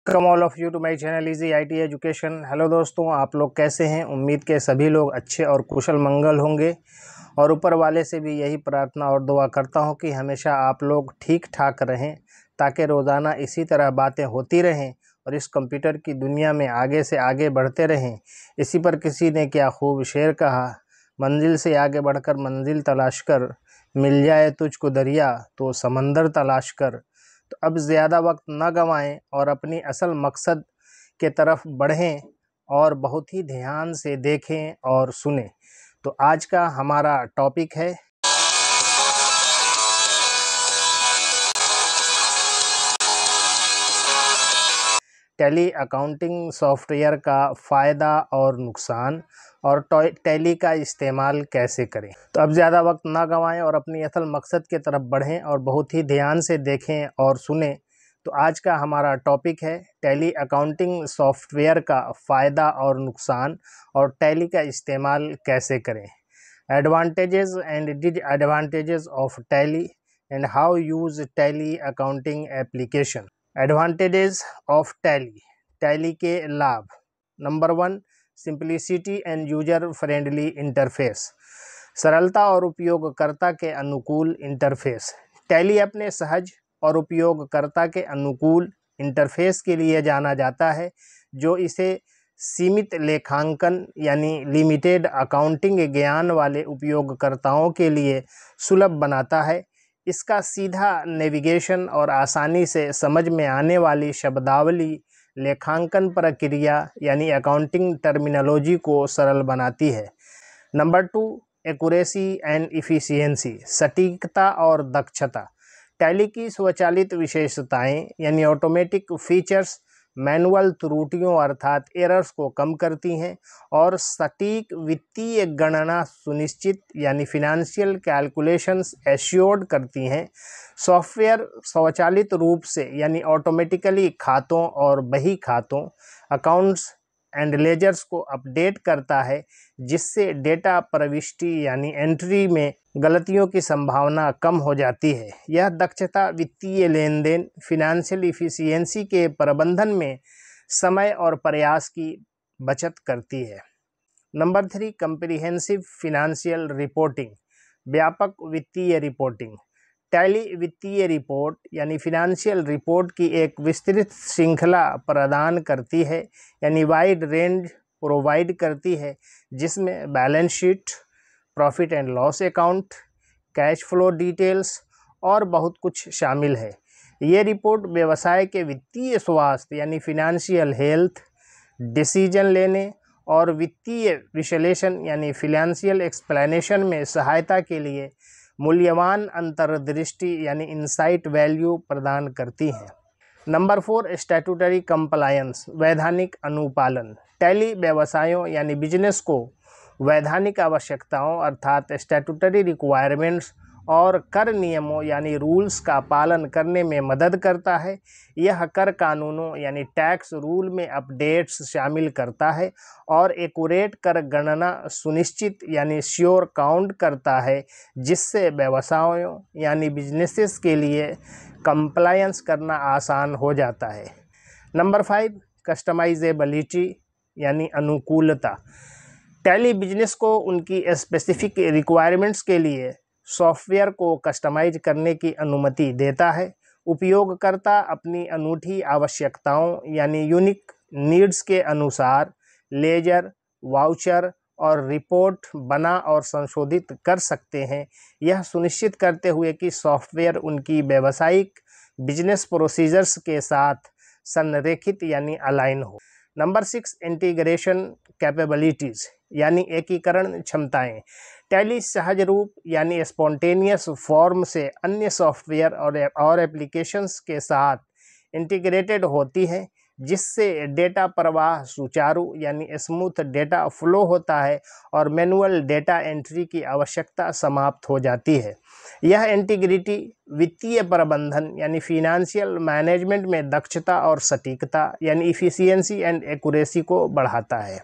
Welcome all of you to my channel easy IT education. Hello दोस्तों, आप लोग कैसे हैं? उम्मीद के सभी लोग अच्छे और कुशल मंगल होंगे और ऊपर वाले से भी यही प्रार्थना और दुआ करता हूं कि हमेशा आप लोग ठीक ठाक रहें ताकि रोज़ाना इसी तरह बातें होती रहें और इस कंप्यूटर की दुनिया में आगे से आगे बढ़ते रहें। इसी पर किसी ने क्या खूब शेर कहा, मंजिल से आगे बढ़कर मंजिल तलाश कर, मिल जाए तुझको दरिया तो समंदर तलाश कर। तो अब ज़्यादा वक्त न गंवाएं और अपनी असल मकसद के तरफ बढ़ें और बहुत ही ध्यान से देखें और सुनें। तो आज का हमारा टॉपिक है टैली अकाउंटिंग सॉफ्टवेयर का फ़ायदा और नुकसान और टैली का इस्तेमाल कैसे करें। तो अब ज़्यादा वक्त ना गंवाएं और अपनी असल मकसद की तरफ बढ़ें और बहुत ही ध्यान से देखें और सुनें। तो आज का हमारा टॉपिक है टैली अकाउंटिंग सॉफ्टवेयर का फ़ायदा और नुकसान और टैली का इस्तेमाल कैसे करें। Advantages and disadvantages of tally and how use tally accounting application. Advantages of tally के लाभ। Number 1, simplicity and user friendly interface. सरलता और उपयोगकर्ता के अनुकूल इंटरफेस। टैली अपने सहज और उपयोगकर्ता के अनुकूल इंटरफेस के लिए जाना जाता है, जो इसे सीमित लेखांकन यानी लिमिटेड अकाउंटिंग ज्ञान वाले उपयोगकर्ताओं के लिए सुलभ बनाता है। इसका सीधा नेविगेशन और आसानी से समझ में आने वाली शब्दावली लेखांकन प्रक्रिया यानी अकाउंटिंग टर्मिनोलॉजी को सरल बनाती है। Number 2, accuracy and efficiency. सटीकता और दक्षता। टैली की स्वचालित विशेषताएं यानी ऑटोमेटिक फीचर्स मैनुअल त्रुटियों अर्थात एरर्स को कम करती हैं और सटीक वित्तीय गणना सुनिश्चित यानी फिनेंशियल कैलकुलेशंस एश्योर्ड करती हैं। सॉफ्टवेयर स्वचालित रूप से यानी ऑटोमेटिकली खातों और बही खातों अकाउंट्स एंड लेजर्स को अपडेट करता है, जिससे डेटा प्रविष्टि यानी एंट्री में गलतियों की संभावना कम हो जाती है। यह दक्षता वित्तीय लेन देन फिनेंशियल इफ़िशियंसी के प्रबंधन में समय और प्रयास की बचत करती है। Number 3, comprehensive financial reporting. व्यापक वित्तीय रिपोर्टिंग। टैली वित्तीय रिपोर्ट यानी फिनेंशियल रिपोर्ट की एक विस्तृत श्रृंखला प्रदान करती है यानी वाइड रेंज प्रोवाइड करती है, जिसमें balance sheet, profit and loss account, cash flow details और बहुत कुछ शामिल है। ये रिपोर्ट व्यवसाय के वित्तीय स्वास्थ्य यानी फिनेंशियल हेल्थ, डिसीजन लेने और वित्तीय विश्लेषण यानी फिनेंशियल एक्सप्लेनेशन में सहायता के लिए मूल्यवान अंतर्दृष्टि यानी इनसाइट वैल्यू प्रदान करती हैं। Number 4, statutory compliance. वैधानिक अनुपालन। टैली व्यवसायों यानी बिजनेस को वैधानिक आवश्यकताओं अर्थात स्टैट्यूटरी रिक्वायरमेंट्स और कर नियमों यानी रूल्स का पालन करने में मदद करता है। यह कर कानूनों यानी टैक्स रूल में अपडेट्स शामिल करता है और एक्यूरेट कर गणना सुनिश्चित यानी श्योर काउंट करता है, जिससे व्यवसायों यानी बिजनेसेस के लिए कंप्लायंस करना आसान हो जाता है। नंबर 5, कस्टमाइजेबिलिटी यानी अनुकूलता। टैली बिजनेस को उनकी स्पेसिफिक रिक्वायरमेंट्स के लिए सॉफ्टवेयर को कस्टमाइज करने की अनुमति देता है। उपयोगकर्ता अपनी अनूठी आवश्यकताओं यानी यूनिक नीड्स के अनुसार लेजर, वाउचर और रिपोर्ट बना और संशोधित कर सकते हैं, यह सुनिश्चित करते हुए कि सॉफ्टवेयर उनकी व्यावसायिक बिजनेस प्रोसीजर्स के साथ संरेखित यानी अलाइन हो। नंबर 6, इंटीग्रेशन कैपेबिलिटीज़ यानी एकीकरण क्षमताएं। टैली सहज रूप यानी स्पॉन्टेनियस फॉर्म से अन्य सॉफ्टवेयर और एप्लीकेशंस के साथ इंटीग्रेटेड होती है, जिससे डेटा प्रवाह सुचारू यानी स्मूथ डेटा फ्लो होता है और मैनुअल डेटा एंट्री की आवश्यकता समाप्त हो जाती है। यह इंटीग्रिटी वित्तीय प्रबंधन यानी फिनेंशियल मैनेजमेंट में दक्षता और सटीकता यानी इफ़िशियंसी एंड एक्यूरेसी को बढ़ाता है।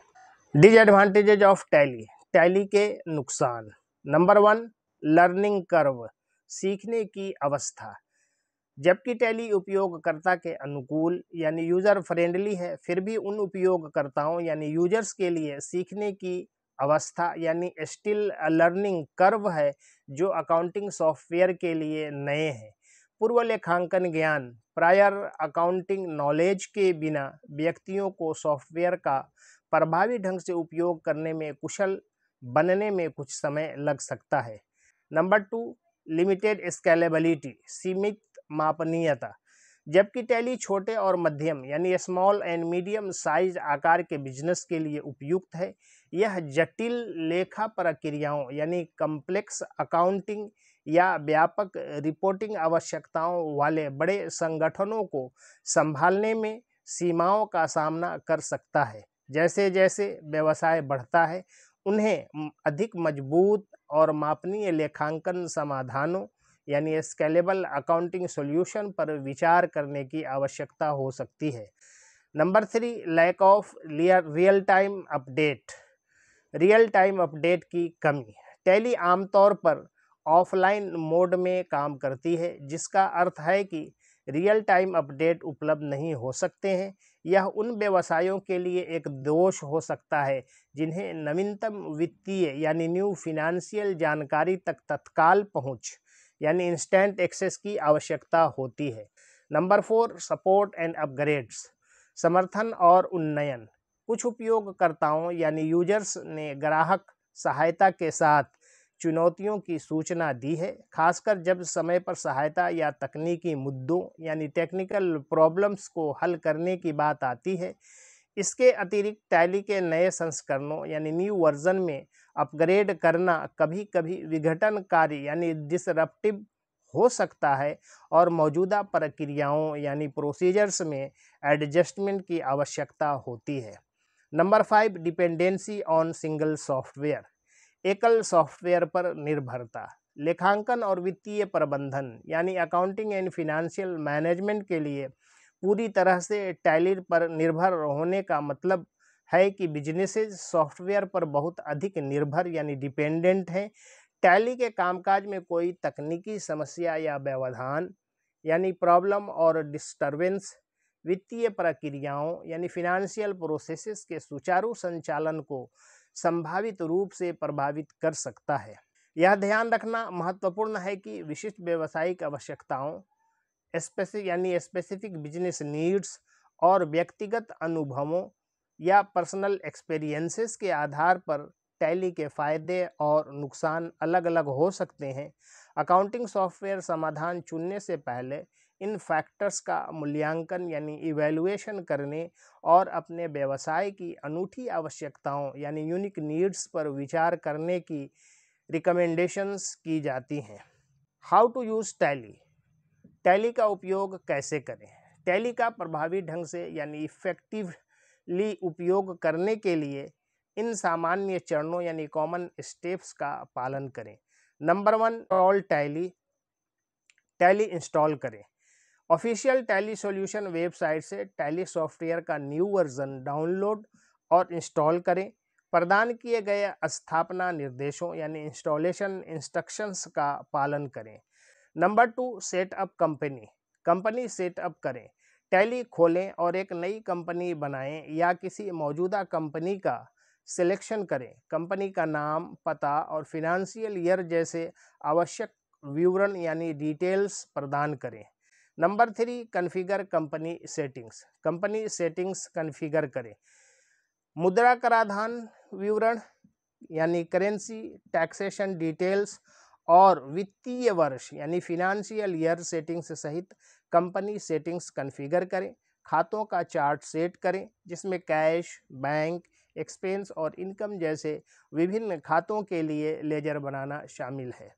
डिसएडवांटेजेज ऑफ टैली के नुकसान। Number 1, learning curve. सीखने की अवस्था। जबकि टैली उपयोगकर्ता के अनुकूल यानी यूज़र फ्रेंडली है, फिर भी उन उपयोगकर्ताओं यानी यूजर्स के लिए सीखने की अवस्था यानी स्टिल लर्निंग कर्व है जो अकाउंटिंग सॉफ्टवेयर के लिए नए हैं। पूर्व लेखांकन ज्ञान प्रायर अकाउंटिंग नॉलेज के बिना व्यक्तियों को सॉफ्टवेयर का प्रभावी ढंग से उपयोग करने में कुशल बनने में कुछ समय लग सकता है। नंबर 2, लिमिटेड स्केलेबिलिटी, सीमित मापनीयता। जबकि टैली छोटे और मध्यम यानी स्मॉल एंड मीडियम साइज आकार के बिजनेस के लिए उपयुक्त है, यह जटिल लेखा प्रक्रियाओं यानी कॉम्प्लेक्स अकाउंटिंग या व्यापक रिपोर्टिंग आवश्यकताओं वाले बड़े संगठनों को संभालने में सीमाओं का सामना कर सकता है। जैसे जैसे व्यवसाय बढ़ता है, उन्हें अधिक मजबूत और मापनीय लेखांकन समाधानों यानी स्केलेबल अकाउंटिंग सॉल्यूशन पर विचार करने की आवश्यकता हो सकती है। Number 3, lack of real time update, real time update की कमी। टैली आमतौर पर ऑफलाइन मोड में काम करती है, जिसका अर्थ है कि रियल टाइम अपडेट उपलब्ध नहीं हो सकते हैं। यह उन व्यवसायों के लिए एक दोष हो सकता है जिन्हें नवीनतम वित्तीय यानी न्यू फिनेंशियल जानकारी तक तत्काल पहुंच यानी इंस्टेंट एक्सेस की आवश्यकता होती है। नंबर 4, सपोर्ट एंड अपग्रेड्स, समर्थन और उन्नयन। कुछ उपयोगकर्ताओं यानी यूजर्स ने ग्राहक सहायता के साथ चुनौतियों की सूचना दी है, खासकर जब समय पर सहायता या तकनीकी मुद्दों यानी टेक्निकल प्रॉब्लम्स को हल करने की बात आती है। इसके अतिरिक्त टैली के नए संस्करणों यानी न्यू वर्जन में अपग्रेड करना कभी कभी विघटनकारी यानी डिसरप्टिव हो सकता है और मौजूदा प्रक्रियाओं यानी प्रोसीजर्स में एडजस्टमेंट की आवश्यकता होती है। Number 5, dependency on single software, एकल सॉफ्टवेयर पर निर्भरता। लेखांकन और वित्तीय प्रबंधन यानी अकाउंटिंग एंड फिनेंशियल मैनेजमेंट के लिए पूरी तरह से टैली पर निर्भर होने का मतलब है कि बिजनेसेस सॉफ्टवेयर पर बहुत अधिक निर्भर यानी डिपेंडेंट हैं। टैली के कामकाज में कोई तकनीकी समस्या या व्यवधान यानी प्रॉब्लम और डिस्टरबेंस वित्तीय प्रक्रियाओं यानी फिनेंशियल प्रोसेसेस के सुचारू संचालन को संभावित रूप से प्रभावित कर सकता है। यह ध्यान रखना महत्वपूर्ण है कि विशिष्ट व्यावसायिक आवश्यकताओं स्पेसिफिक बिजनेस नीड्स और व्यक्तिगत अनुभवों या पर्सनल एक्सपीरियंसेस के आधार पर टैली के फायदे और नुकसान अलग अलग हो सकते हैं। अकाउंटिंग सॉफ्टवेयर समाधान चुनने से पहले इन फैक्टर्स का मूल्यांकन यानी इवैल्यूएशन करने और अपने व्यवसाय की अनूठी आवश्यकताओं यानी यूनिक नीड्स पर विचार करने की रिकमेंडेशंस की जाती हैं। How to use Tally, Tally का उपयोग कैसे करें। टैली का प्रभावी ढंग से यानी इफेक्टिवली उपयोग करने के लिए इन सामान्य चरणों यानी कॉमन स्टेप्स का पालन करें। Number 1, install tally, tally install करें। ऑफिशियल टैली सॉल्यूशन वेबसाइट से टैली सॉफ्टवेयर का न्यू वर्जन डाउनलोड और इंस्टॉल करें। प्रदान किए गए स्थापना निर्देशों यानी इंस्टॉलेशन इंस्ट्रक्शंस का पालन करें। Number 2, setup company, company setup करें। टैली खोलें और एक नई कंपनी बनाएं या किसी मौजूदा कंपनी का सिलेक्शन करें। कंपनी का नाम, पता और फिनेंशियल ईयर जैसे आवश्यक विवरण यानी डिटेल्स प्रदान करें। Number 3, configure company settings, company settings configure करें। मुद्रा कराधान विवरण यानी करेंसी टैक्सेशन डिटेल्स और वित्तीय वर्ष यानी फिनेंशियल ईयर सेटिंग्स सहित कंपनी सेटिंग्स कॉन्फ़िगर करें। खातों का चार्ट सेट करें जिसमें कैश, बैंक, एक्सपेंस और इनकम जैसे विभिन्न खातों के लिए लेजर बनाना शामिल है।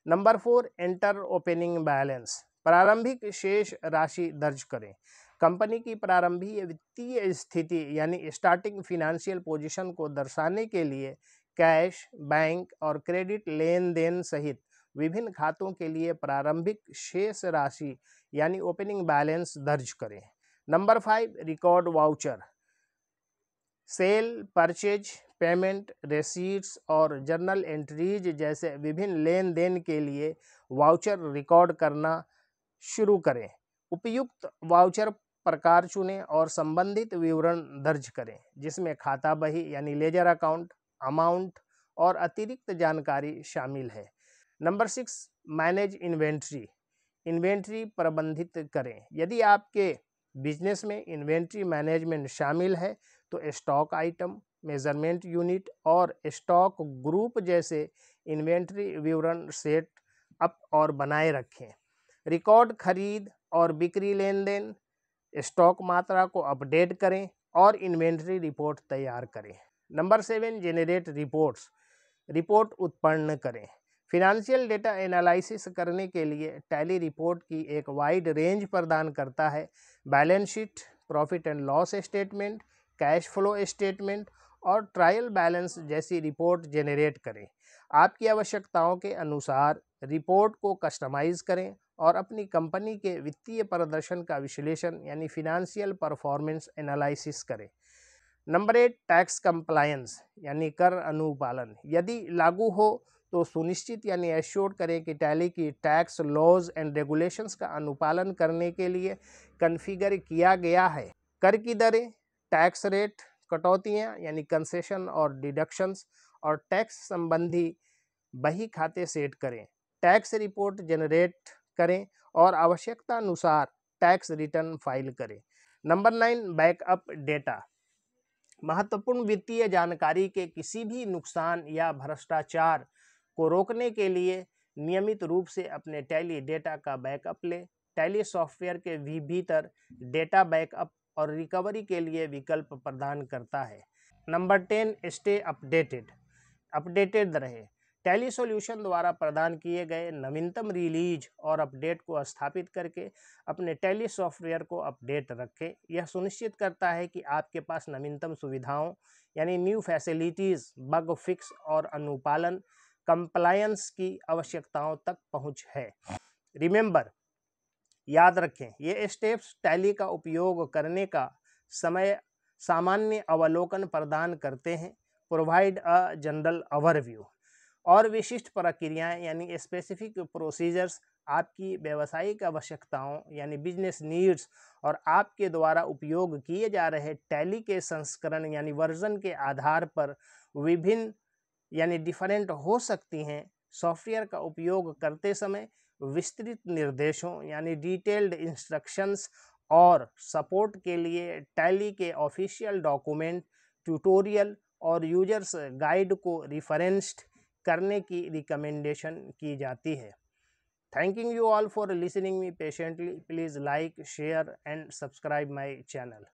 नंबर 4, एंटर ओपनिंग बैलेंस, प्रारंभिक शेष राशि दर्ज करें। कंपनी की प्रारंभिक वित्तीय स्थिति यानी स्टार्टिंग फिनेंशियल पोजीशन को दर्शाने के लिए कैश, बैंक और क्रेडिट लेन देन सहित विभिन्न खातों के लिए प्रारंभिक शेष राशि यानी ओपनिंग बैलेंस दर्ज करें। Number 5, record voucher, sale, purchase, payment, receipts और जर्नल एंट्रीज जैसे विभिन्न लेन देन के लिए वाउचर रिकॉर्ड करना शुरू करें। उपयुक्त वाउचर प्रकार चुनें और संबंधित विवरण दर्ज करें, जिसमें खाता बही यानी लेजर अकाउंट, अमाउंट और अतिरिक्त जानकारी शामिल है। Number 6, manage inventory. इन्वेंट्री प्रबंधित करें। यदि आपके बिजनेस में इन्वेंट्री मैनेजमेंट शामिल है तो स्टॉक आइटम, मेजरमेंट यूनिट और स्टॉक ग्रुप जैसे इन्वेंट्री विवरण सेट अप और बनाए रखें। रिकॉर्ड खरीद और बिक्री लेन देन, स्टॉक मात्रा को अपडेट करें और इन्वेंट्री रिपोर्ट तैयार करें। Number 7, generate reports. रिपोर्ट उत्पन्न करें। फिनेंशियल डेटा एनालिसिस करने के लिए टैली रिपोर्ट की एक वाइड रेंज प्रदान करता है। Balance sheet, profit and loss statement, cash flow statement और ट्रायल बैलेंस जैसी रिपोर्ट जेनरेट करें। आपकी आवश्यकताओं के अनुसार रिपोर्ट को कस्टमाइज करें और अपनी कंपनी के वित्तीय प्रदर्शन का विश्लेषण यानी फिनेंशियल परफॉर्मेंस एनालिसिस करें। नंबर 8, टैक्स कंप्लायंस यानी कर अनुपालन। यदि लागू हो तो सुनिश्चित यानी एश्योर करें कि टैली की टैक्स लॉज एंड रेगुलेशंस का अनुपालन करने के लिए कॉन्फ़िगर किया गया है। कर की दरें, टैक्स रेट, कटौतियाँ यानी कंसेशन और डिडक्शंस और टैक्स संबंधी बही खाते सेट करें। टैक्स रिपोर्ट जनरेट करें और आवश्यकता अनुसार टैक्स रिटर्न फाइल करें। Number 9, backup data. महत्वपूर्ण वित्तीय जानकारी के किसी भी नुकसान या भ्रष्टाचार को रोकने के लिए नियमित रूप से अपने टैली डेटा का बैकअप लें। टैली सॉफ्टवेयर के भीतर डेटा बैकअप और रिकवरी के लिए विकल्प प्रदान करता है। नंबर 10, स्टे अपडेटेड रहे। टैली सॉल्यूशन द्वारा प्रदान किए गए नवीनतम रिलीज और अपडेट को स्थापित करके अपने टैली सॉफ्टवेयर को अपडेट रखें। यह सुनिश्चित करता है कि आपके पास नवीनतम सुविधाओं यानी न्यू फैसिलिटीज़, बग फिक्स और अनुपालन कंप्लायंस की आवश्यकताओं तक पहुंच है। रिमेंबर, याद रखें, ये स्टेप्स टैली का उपयोग करने का समय सामान्य अवलोकन प्रदान करते हैं, प्रोवाइड अ जनरल ओवरव्यू, और विशिष्ट प्रक्रियाएं यानी स्पेसिफिक प्रोसीजर्स आपकी व्यावसायिक आवश्यकताओं यानी बिजनेस नीड्स और आपके द्वारा उपयोग किए जा रहे टैली के संस्करण यानी वर्जन के आधार पर विभिन्न यानी डिफरेंट हो सकती हैं। सॉफ्टवेयर का उपयोग करते समय विस्तृत निर्देशों यानी डिटेल्ड इंस्ट्रक्शंस और सपोर्ट के लिए टैली के ऑफिशियल डॉक्यूमेंट, ट्यूटोरियल और यूजर्स गाइड को रिफरेंस्ड करने की रिकमेंडेशन की जाती है। Thanking you all for listening me patiently. Please like, share and subscribe my channel.